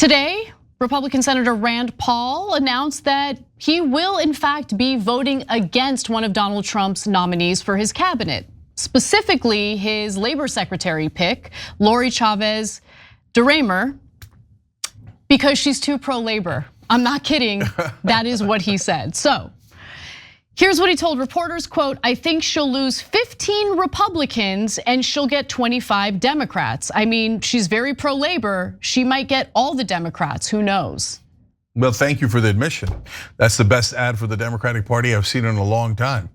Today, Republican Senator Rand Paul announced that he will in fact be voting against one of Donald Trump's nominees for his cabinet, specifically his labor secretary pick, Lori Chavez-DeRemer, because she's too pro-labor. I'm not kidding, that is what he said. So here's what he told reporters, quote, "I think she'll lose 15 Republicans and she'll get 25 Democrats. I mean, she's very pro-labor. She might get all the Democrats, who knows?" Well, thank you for the admission. That's the best ad for the Democratic Party I've seen in a long time.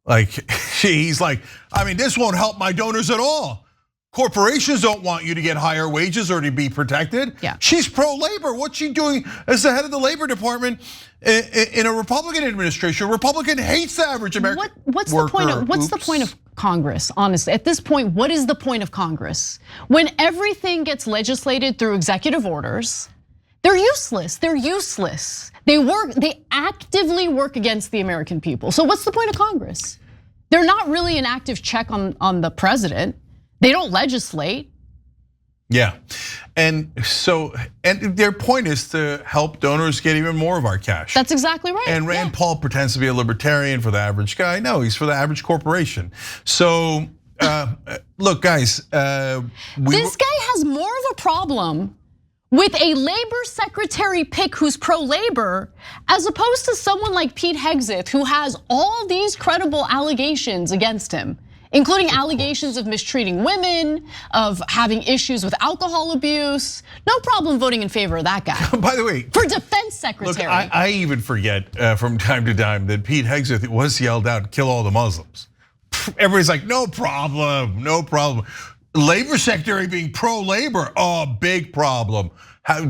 Like, he's like, I mean, this won't help my donors at all. Corporations don't want you to get higher wages or to be protected. Yeah. She's pro-labor. What's she doing as the head of the Labor Department in a Republican administration? A Republican hates the average American What's worker. What's the point of Congress, honestly? At this point, what is the point of Congress? When everything gets legislated through executive orders, they're useless, they're useless. They actively work against the American people. So what's the point of Congress? They're not really an active check on the president. They don't legislate. Yeah, and their point is to help donors get even more of our cash. That's exactly right. And Rand Paul pretends to be a libertarian for the average guy. No, he's for the average corporation. So look, guys, this guy has more of a problem with a labor secretary pick who's pro-labor, as opposed to someone like Pete Hegseth, who has all these credible allegations against him, including allegations of mistreating women, of having issues with alcohol abuse. No problem voting in favor of that guy. By the way, for defense secretary. Look, I even forget from time to time that Pete Hegseth was yelled out, "Kill all the Muslims." Everybody's like, no problem, no problem. Labor secretary being pro-labor, oh, big problem.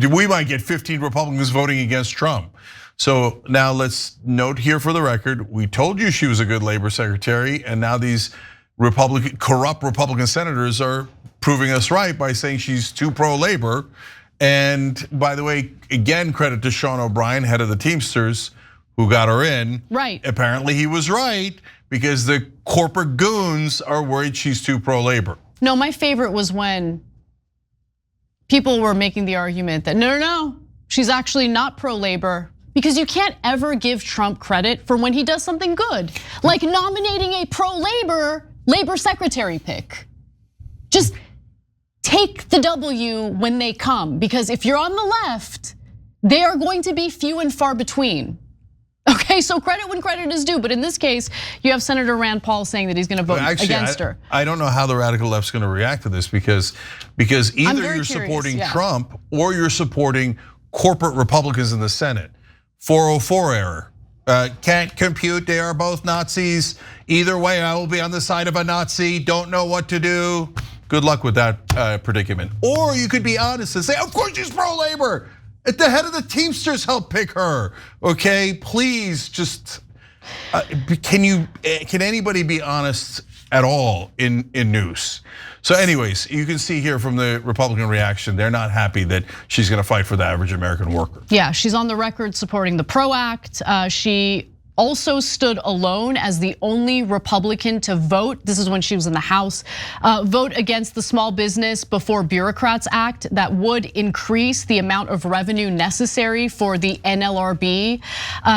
We might get 15 Republicans voting against Trump. So now let's note here for the record, we told you she was a good labor secretary, and now these corrupt Republican senators are proving us right by saying she's too pro-labor. And by the way, again, credit to Sean O'Brien, head of the Teamsters, who got her in. Right. Apparently he was right, because the corporate goons are worried she's too pro-labor. No, my favorite was when people were making the argument that no, she's actually not pro-labor, because you can't ever give Trump credit for when he does something good, like nominating a pro-labor labor secretary pick. Just take the W when they come, because if you're on the left, they are going to be few and far between. Okay, so credit when credit is due, but in this case, you have Senator Rand Paul saying that he's going to vote against her. I don't know how the radical left's going to react to this, because either you're supporting Trump or you're supporting corporate Republicans in the Senate. 404 error. Can't compute, they are both Nazis. Either way, I will be on the side of a Nazi, don't know what to do. Good luck with that predicament. Or you could be honest and say, of course she's pro-labor. At the head of the Teamsters helped pick her, okay? Please just, can anybody be honest at all in news? So anyways, you can see here from the Republican reaction, they're not happy that she's gonna fight for the average American worker. Yeah, she's on the record supporting the PRO Act. She also stood alone as the only Republican to vote. This is when she was in the House, vote against the Small Business Before Bureaucrats Act that would increase the amount of revenue necessary for the NLRB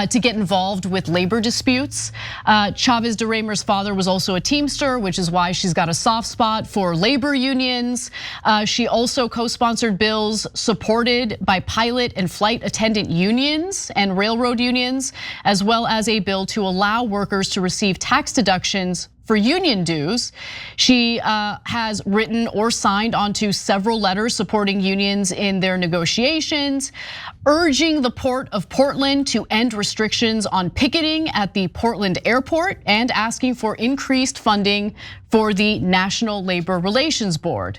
to get involved with labor disputes. Chavez-DeRemer's father was also a Teamster, which is why she's got a soft spot for labor unions. She also co-sponsored bills supported by pilot and flight attendant unions and railroad unions, as well as a bill to allow workers to receive tax deductions for union dues. She has written or signed onto several letters supporting unions in their negotiations, urging the Port of Portland to end restrictions on picketing at the Portland airport, and asking for increased funding for the National Labor Relations Board.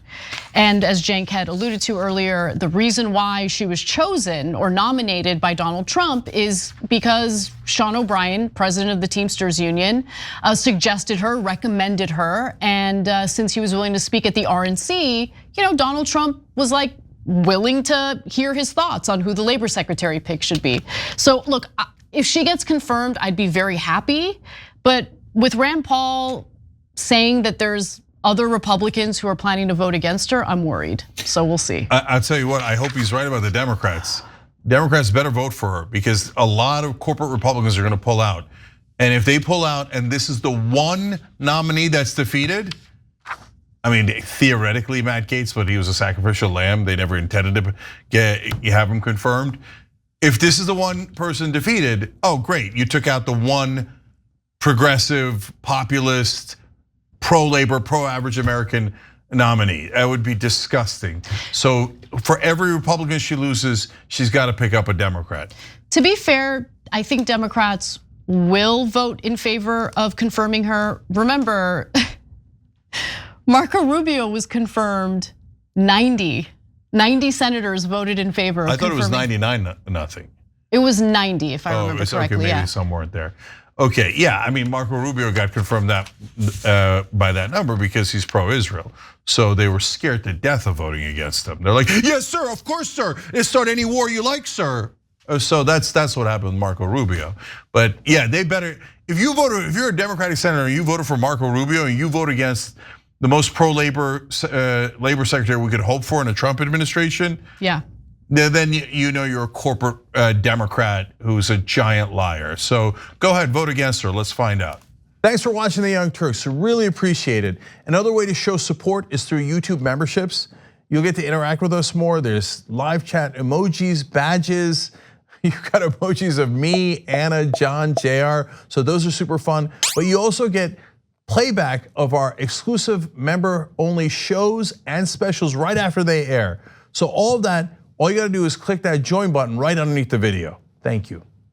And as Cenk had alluded to earlier, the reason why she was chosen or nominated by Donald Trump is because Sean O'Brien, president of the Teamsters Union, suggested her, recommended her, and since he was willing to speak at the RNC, Donald Trump was like willing to hear his thoughts on who the labor secretary pick should be. So look, if she gets confirmed, I'd be very happy, but with Rand Paul saying that there's other Republicans who are planning to vote against her, I'm worried. So we'll see. I'll tell you what, I hope he's right about the Democrats. Democrats better vote for her because a lot of corporate Republicans are gonna pull out. And if they pull out and this is the one nominee that's defeated, I mean, theoretically Matt Gaetz, but he was a sacrificial lamb. They never intended to have him confirmed. If this is the one person defeated, oh great, you took out the one progressive, populist, pro-labor, pro-average American nominee. That would be disgusting. So for every Republican she loses, she's got to pick up a Democrat. To be fair, I think Democrats will vote in favor of confirming her. Remember, Marco Rubio was confirmed 90 senators voted in favor of confirming. I thought it was 99-0. It was 90 if I remember correctly. Okay, maybe some weren't there. Okay, yeah, I mean, Marco Rubio got confirmed that by that number because he's pro-Israel. So they were scared to death of voting against him. They're like, yes, sir, of course, sir. Start any war you like, sir. So that's what happened with Marco Rubio. But yeah, they better, if you're a Democratic senator and you voted for Marco Rubio and you vote against the most pro-labor labor secretary we could hope for in a Trump administration. Yeah. Then you know you're a corporate Democrat who's a giant liar. So go ahead, vote against her. Let's find out. Thanks for watching the Young Turks. Really appreciate it. Another way to show support is through YouTube memberships. You'll get to interact with us more. There's live chat emojis, badges. You've got emojis of me, Anna, John, JR. So those are super fun. But you also get playback of our exclusive member-only shows and specials right after they air. So all of that, all you gotta do is click that join button right underneath the video. Thank you.